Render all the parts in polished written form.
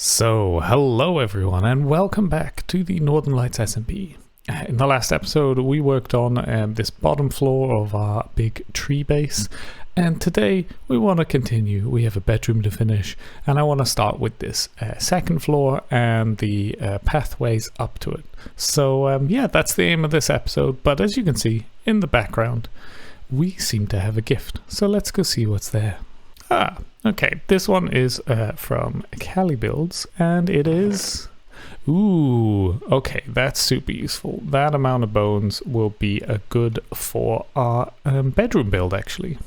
So, hello everyone and welcome back to the Northern Lights SMP. In the last episode we worked on this bottom floor of our big tree base, and today we want to continue. We have a bedroom to finish and I want to start with this second floor and the pathways up to it. So yeah, that's the aim of this episode, but as you can see in the background we seem to have a gift, so let's go see what's there. Okay, this one is from CallieBuilds, and it is... Ooh, okay, that's super useful. That amount of bones will be good for our bedroom build, actually.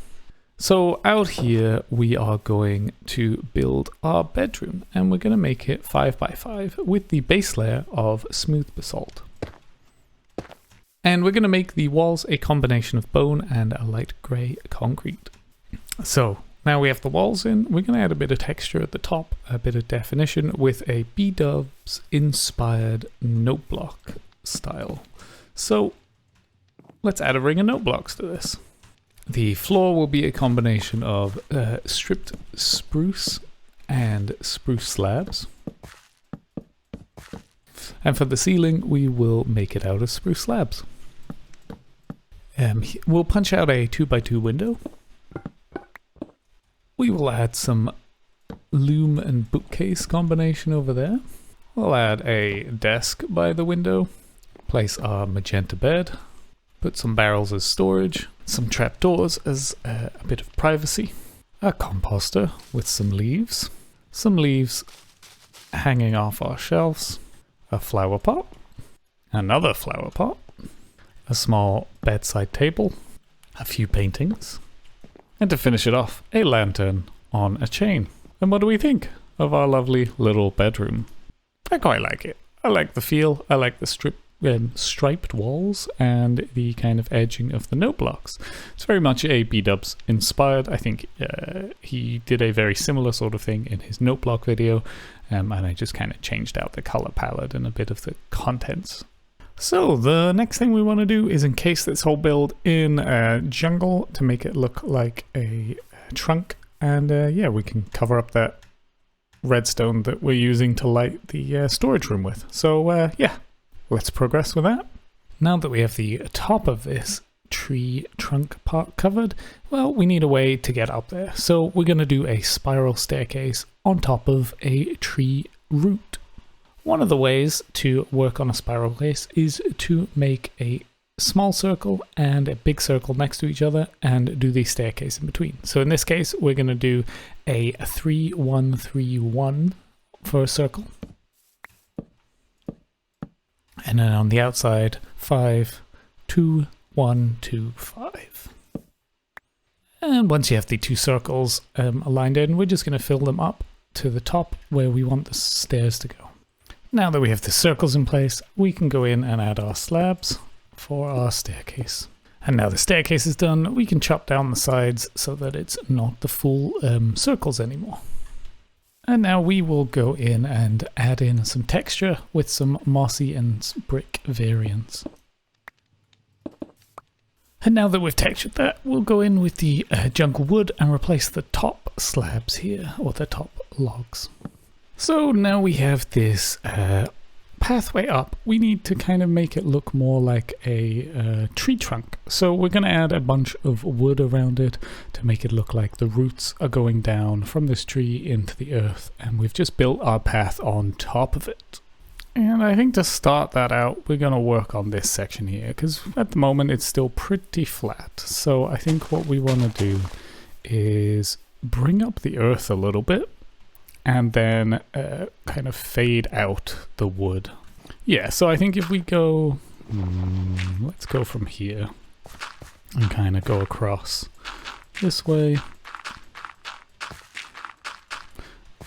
So out here, we are going to build our bedroom, and we're going to make it 5x5 with the base layer of smooth basalt. And we're going to make the walls a combination of bone and a light grey concrete. So... now we have the walls in, we're going to add a bit of texture at the top, a bit of definition with a Bdubs inspired note block style. So let's add a ring of note blocks to this. The floor will be a combination of stripped spruce and spruce slabs. And for the ceiling, we will make it out of spruce slabs. We'll punch out a 2x2 window. We will add some loom and bookcase combination over there. We'll add a desk by the window, place our magenta bed, put some barrels as storage, some trapdoors as a bit of privacy, a composter with some leaves hanging off our shelves, a flower pot, another flower pot, a small bedside table, a few paintings, and to finish it off, a lantern on a chain. And what do we think of our lovely little bedroom? I quite like it. I like the feel. I like the striped walls and the kind of edging of the note blocks. It's very much a Bdubs inspired. I think he did a very similar sort of thing in his note block video, and I just kind of changed out the color palette and a bit of the contents. So the next thing we want to do is encase this whole build in jungle to make it look like a trunk, and yeah, we can cover up that redstone that we're using to light the storage room with. So yeah, let's progress with that. Now that we have the top of this tree trunk part covered, well, we need a way to get up there. So we're going to do a spiral staircase on top of a tree root. One of the ways to work on a spiral case is to make a small circle and a big circle next to each other and do the staircase in between. So in this case, we're going to do a 3 1 3 1 for a circle. And then on the outside, 5 2 1 2 5. And once you have the two circles aligned in, we're just going to fill them up to the top where we want the stairs to go. Now that we have the circles in place, we can go in and add our slabs for our staircase. And now the staircase is done, we can chop down the sides so that it's not the full circles anymore. And now we will go in and add in some texture with some mossy and brick variants. And now that we've textured that, we'll go in with the jungle wood and replace the top slabs here, or the top logs. So now we have this pathway up. We need to kind of make it look more like a tree trunk. So we're going to add a bunch of wood around it to make it look like the roots are going down from this tree into the earth. And we've just built our path on top of it. And I think to start that out, we're going to work on this section here, because at the moment it's still pretty flat. So I think what we want to do is bring up the earth a little bit, and then kind of fade out the wood. Yeah, so I think if we go, let's go from here and kind of go across this way,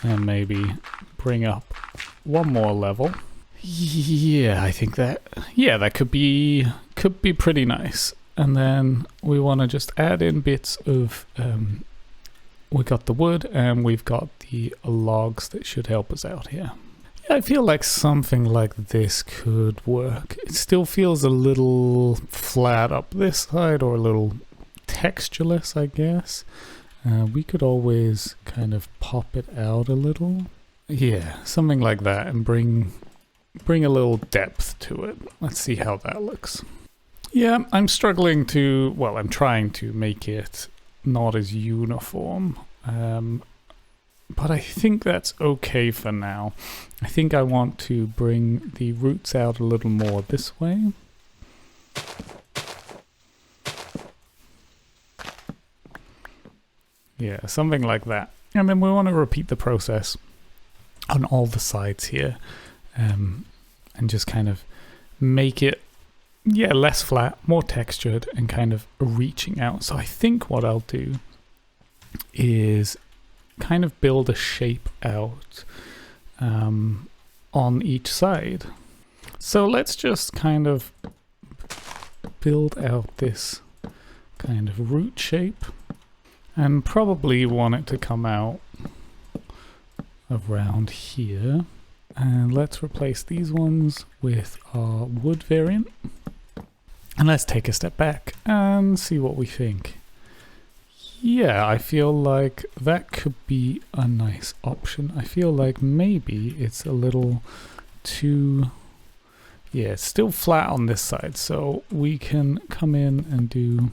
and maybe bring up one more level. Yeah, I think that, yeah, that could be pretty nice. And then we want to just add in bits of we got the wood and we've got the logs that should help us out here. Yeah, I feel like something like this could work. It still feels a little flat up this side, or a little textureless, I guess. We could always kind of pop it out a little. Yeah, something like that, and bring a little depth to it. Let's see how that looks. Yeah, I'm struggling to, well, I'm trying to make it not as uniform, but I think that's okay for now. I think I want to bring the roots out a little more this way. Yeah, something like that. And then we want to repeat the process on all the sides here, and just kind of make it, yeah, less flat, more textured, and kind of reaching out. So I think what I'll do is kind of build a shape out on each side. So let's just kind of build out this kind of root shape, and probably want it to come out around here. And let's replace these ones with our wood variant. And let's take a step back and see what we think. Yeah, I feel like that could be a nice option. I feel like maybe it's a little too, yeah, it's still flat on this side. So we can come in and do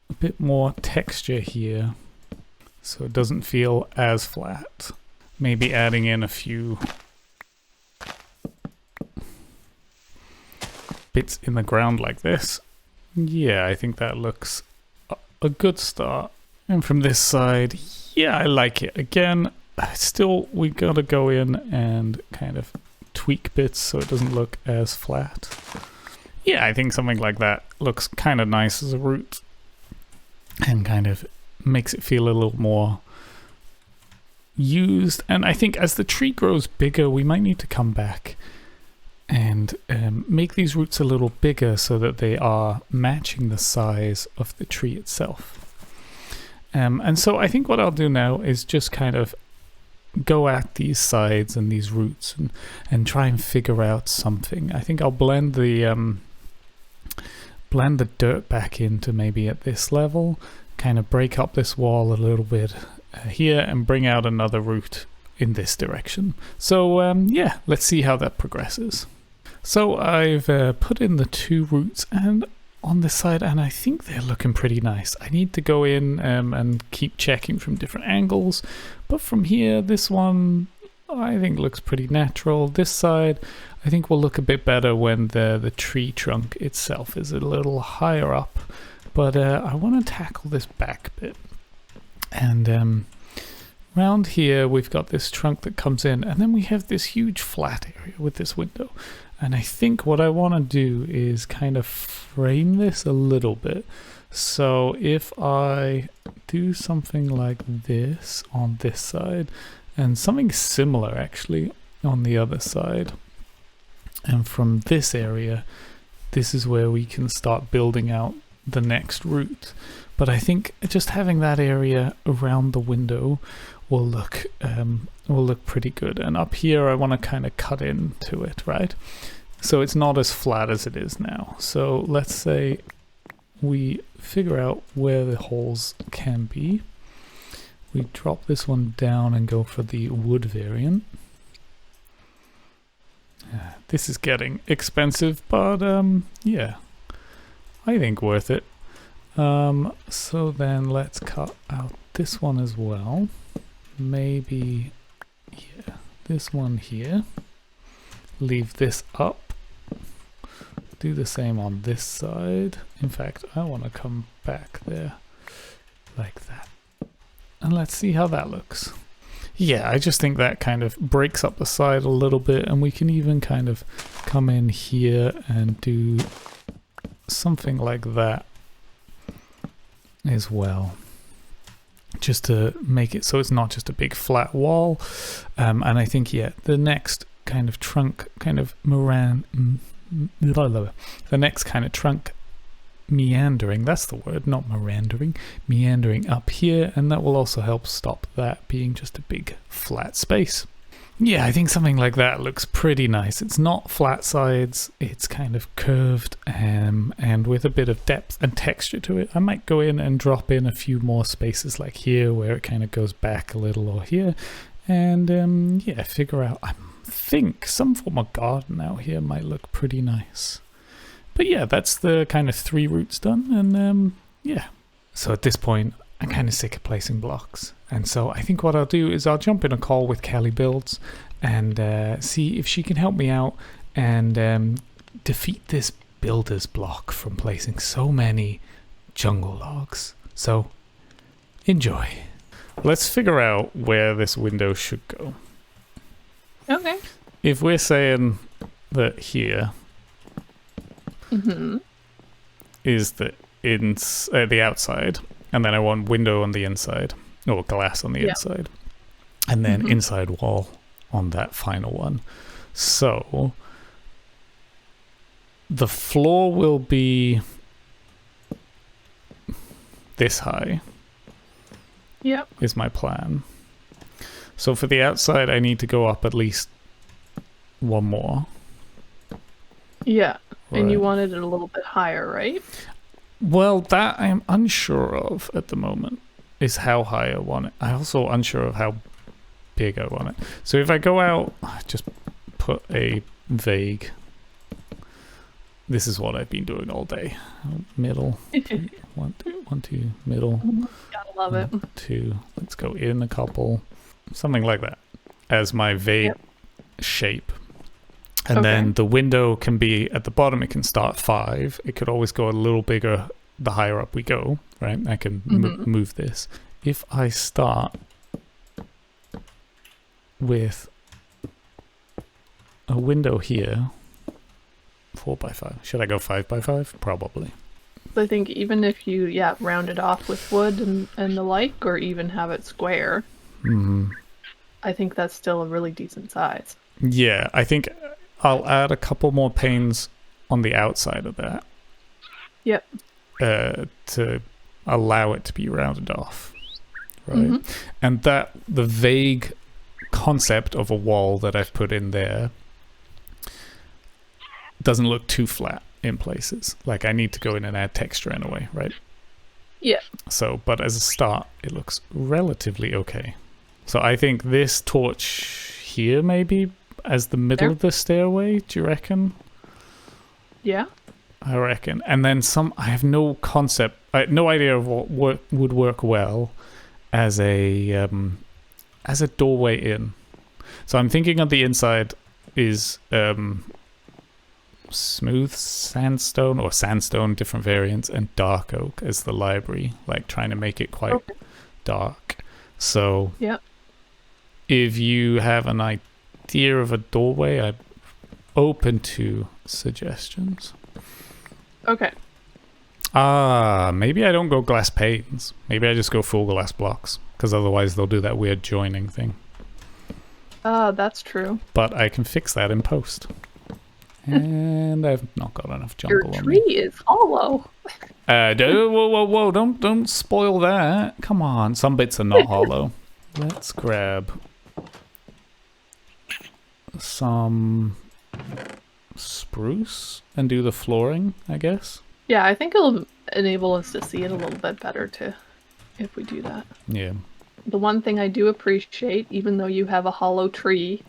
a bit more texture here, so it doesn't feel as flat. Maybe adding in a few bits in the ground like this. Yeah, I think that looks a good start. And from this side, yeah, I like it. Again, still, we gotta go in and kind of tweak bits so it doesn't look as flat. Yeah, I think something like that looks kind of nice as a root, and kind of makes it feel a little more used. And I think as the tree grows bigger, we might need to come back and make these roots a little bigger so that they are matching the size of the tree itself. And so I think what I'll do now is just kind of go at these sides and these roots and try and figure out something. I think I'll blend the dirt back into maybe at this level, kind of break up this wall a little bit here, and bring out another root in this direction. So yeah, let's see how that progresses. So I've put in the two roots and on this side, and I think they're looking pretty nice. I need to go in and keep checking from different angles, but from here, this one I think looks pretty natural. This side I think will look a bit better when the tree trunk itself is a little higher up, but I want to tackle this back bit. And around here we've got this trunk that comes in, and then we have this huge flat area with this window. And I think what I want to do is kind of frame this a little bit. So if I do something like this on this side, and something similar actually on the other side, and from this area, this is where we can start building out the next root. But I think just having that area around the window will look pretty good. And up here I want to kind of cut into it, right? So it's not as flat as it is now. So let's say we figure out where the holes can be. We drop this one down and go for the wood variant. This is getting expensive, but yeah, I think worth it. So then let's cut out this one as well. Maybe, yeah, this one here. Leave this up. Do the same on this side. In fact, I want to come back there like that. And let's see how that looks. Yeah, I just think that kind of breaks up the side a little bit, and we can even kind of come in here and do something like that as well, just to make it so it's not just a big flat wall. And I think, yeah, the next kind of trunk kind of the next kind of trunk meandering, that's the word, not meandering up here, and that will also help stop that being just a big flat space. Yeah, I think something like that looks pretty nice. It's not flat sides, it's kind of curved and with a bit of depth and texture to it. I might go in and drop in a few more spaces like here where it kind of goes back a little, or here. And yeah, figure out, I think some form of garden out here might look pretty nice. But yeah, that's the kind of 3 routes done, and yeah. So at this point, I'm kind of sick of placing blocks. And so I think what I'll do is I'll jump in a call with CallieBuilds and see if she can help me out and defeat this builder's block from placing so many jungle logs. So enjoy. Let's figure out where this window should go. Okay. If we're saying that here is the outside, and then I want window on the inside, or glass on the inside, and then inside wall on that final one. So the floor will be this high. Yep. Is my plan. So for the outside, I need to go up at least 1 more. Yeah. Right. And you wanted it a little bit higher, right? Well, that I am unsure of at the moment, is how high I want it. I'm also unsure of how big I want it. So if I go out, just put a vague. This is what I've been doing all day. Middle. 1, 2, middle. Gotta love it. 2. Let's go in a couple. Something like that as my vague shape. And then the window can be at the bottom. It can start 5. It could always go a little bigger the higher up we go, right? I can move this. If I start with a window here, 4x5. Should I go 5x5? Probably. I think even if you, round it off with wood and the like, or even have it square, I think that's still a really decent size. Yeah, I think I'll add a couple more panes on the outside of that. Yep. To allow it to be rounded off, right? And that the vague concept of a wall that I've put in there doesn't look too flat in places. Like I need to go in and add texture in a way, right? Yeah. So, but as a start, it looks relatively okay. So I think this torch here maybe as the middle of the stairway, do you reckon? Yeah. I reckon. And then I have no concept, I had no idea of what would work well as a doorway in. So I'm thinking on the inside is smooth sandstone or sandstone, different variants, and dark oak as the library, like trying to make it quite dark. So if you have an idea of a doorway, I'm open to suggestions. Okay. Maybe I don't go glass panes. Maybe I just go full glass blocks, because otherwise they'll do that weird joining thing. That's true. But I can fix that in post. And I've not got enough jungle Your on tree me. is hollow. Whoa, don't spoil that. Come on, some bits are not hollow. Let's grab some spruce and do the flooring, I guess. Yeah, I think it'll enable us to see it a little bit better too, if we do that. Yeah. The one thing I do appreciate, even though you have a hollow tree,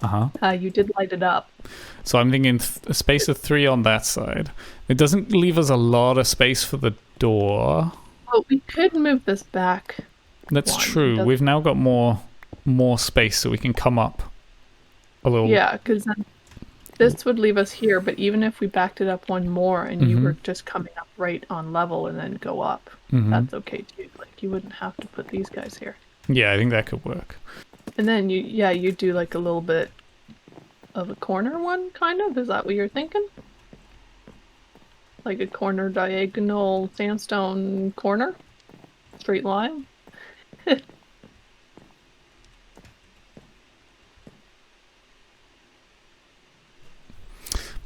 you did light it up. So I'm thinking a space of 3 on that side. It doesn't leave us a lot of space for the door. Well, we could move this back. That's true. We've now got more space, so we can come up a little. Yeah, because then this would leave us here, but even if we backed it up 1 more and you were just coming up right on level and then go up, that's okay too. Like you wouldn't have to put these guys here. Yeah, I think that could work. And then you do like a little bit of a corner one, kind of? Is that what you're thinking? Like a corner diagonal sandstone corner? Straight line?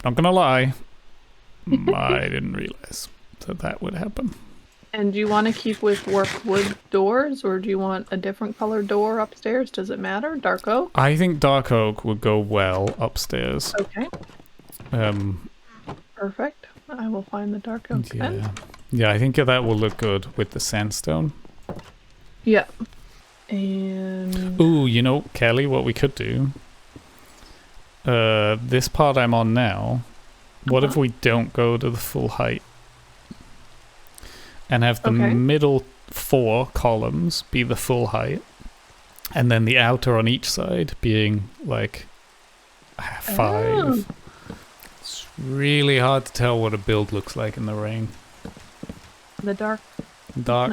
Not gonna lie, I didn't realize that would happen. And do you want to keep with warped wood doors, or do you want a different color door upstairs? Does it matter? Dark oak? I think dark oak would go well upstairs. Okay. Perfect. I will find the dark oak then. Yeah, I think that will look good with the sandstone. Yeah. And... Ooh, you know, Kelly, what we could do... this part I'm on now, what if we don't go to the full height? And have the middle 4 columns be the full height, and then the outer on each side being like 5. Oh. It's really hard to tell what a build looks like in the rain. The dark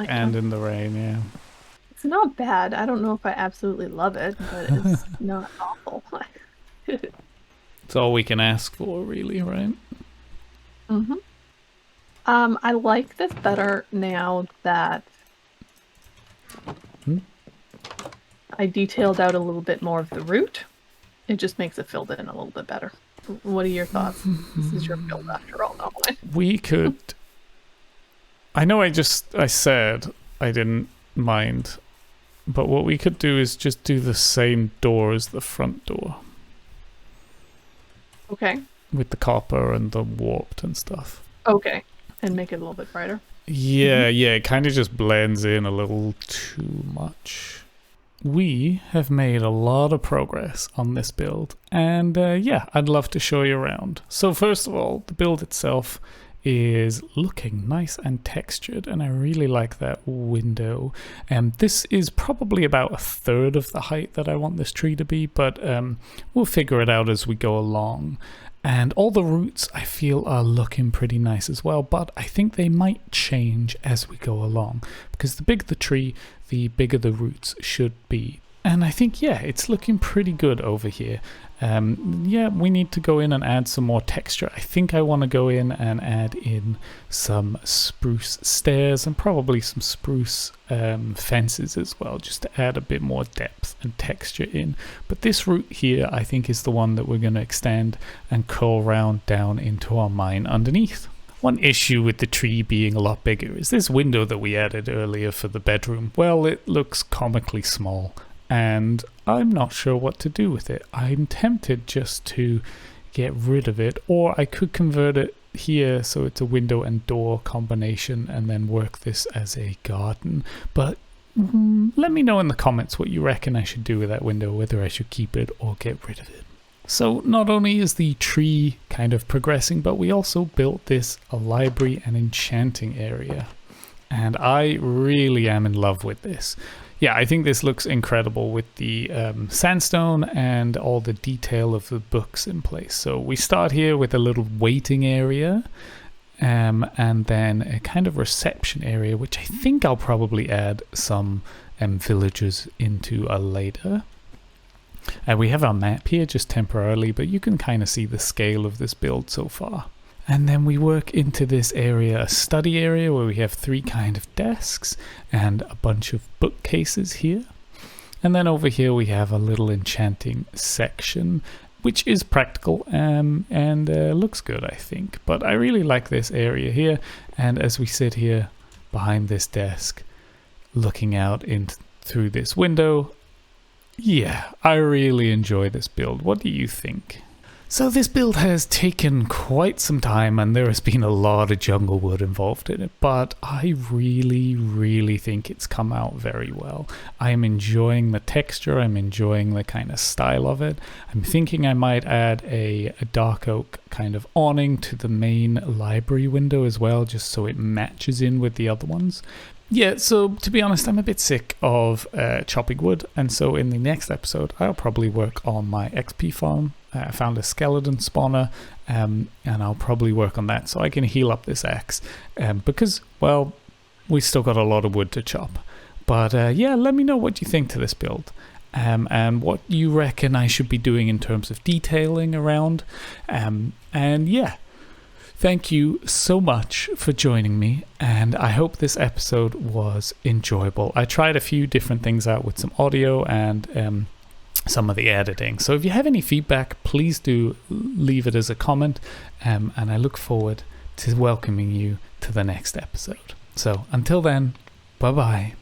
and in the rain, yeah. It's not bad. I don't know if I absolutely love it, but it's not awful. It's all we can ask for, really, right? Mm-hmm. I like this better now that I detailed out a little bit more of the root. It just makes it filled in a little bit better. What are your thoughts? This is your build after all, not mine. We could... I know I said I didn't mind, but what we could do is just do the same door as the front door. Okay. With the copper and the warped and stuff. Okay. And make it a little bit brighter. Yeah, it kind of just blends in a little too much. We have made a lot of progress on this build, and I'd love to show you around. So first of all, the build itself is looking nice and textured, and I really like that window. This is probably about 1/3 of the height that I want this tree to be, but we'll figure it out as we go along. And all the roots I feel are looking pretty nice as well, but I think they might change as we go along, because the bigger the tree, the bigger the roots should be. And I think, it's looking pretty good over here. We need to go in and add some more texture. I think I want to go in and add in some spruce stairs and probably some spruce fences as well, just to add a bit more depth and texture in. But this root here, I think, is the one that we're going to extend and curl round down into our mine underneath. One issue with the tree being a lot bigger is this window that we added earlier for the bedroom. Well, it looks comically small, and I'm not sure what to do with it. I'm tempted just to get rid of it, or I could convert it here so it's a window and door combination and then work this as a garden. But let me know in the comments what you reckon I should do with that window, whether I should keep it or get rid of it. So not only is the tree kind of progressing, but we also built this a library and enchanting area, and I really am in love with this. Yeah, I think this looks incredible with the sandstone and all the detail of the books in place. So we start here with a little waiting area, and then a kind of reception area, which I think I'll probably add some villagers into later. We have our map here just temporarily, but you can kind of see the scale of this build so far. And then we work into this area, a study area, where we have 3 kind of desks and a bunch of bookcases here. And then over here we have a little enchanting section, which is practical and looks good, I think. But I really like this area here. And as we sit here behind this desk, looking out through this window, I really enjoy this build. What do you think? So this build has taken quite some time, and there has been a lot of jungle wood involved in it, but I really think it's come out very well. I am enjoying the texture, I'm enjoying the kind of style of it. I'm thinking I might add a dark oak kind of awning to the main library window as well, just so it matches in with the other ones. Yeah, so to be honest, I'm a bit sick of chopping wood, and so in the next episode I'll probably work on my XP farm. I found a skeleton spawner, and I'll probably work on that so I can heal up this axe, because, well, we still got a lot of wood to chop. But let me know what you think to this build, and what you reckon I should be doing in terms of detailing around, Thank you so much for joining me, and I hope this episode was enjoyable. I tried a few different things out with some audio and some of the editing. So if you have any feedback, please do leave it as a comment, and I look forward to welcoming you to the next episode. So until then, bye-bye.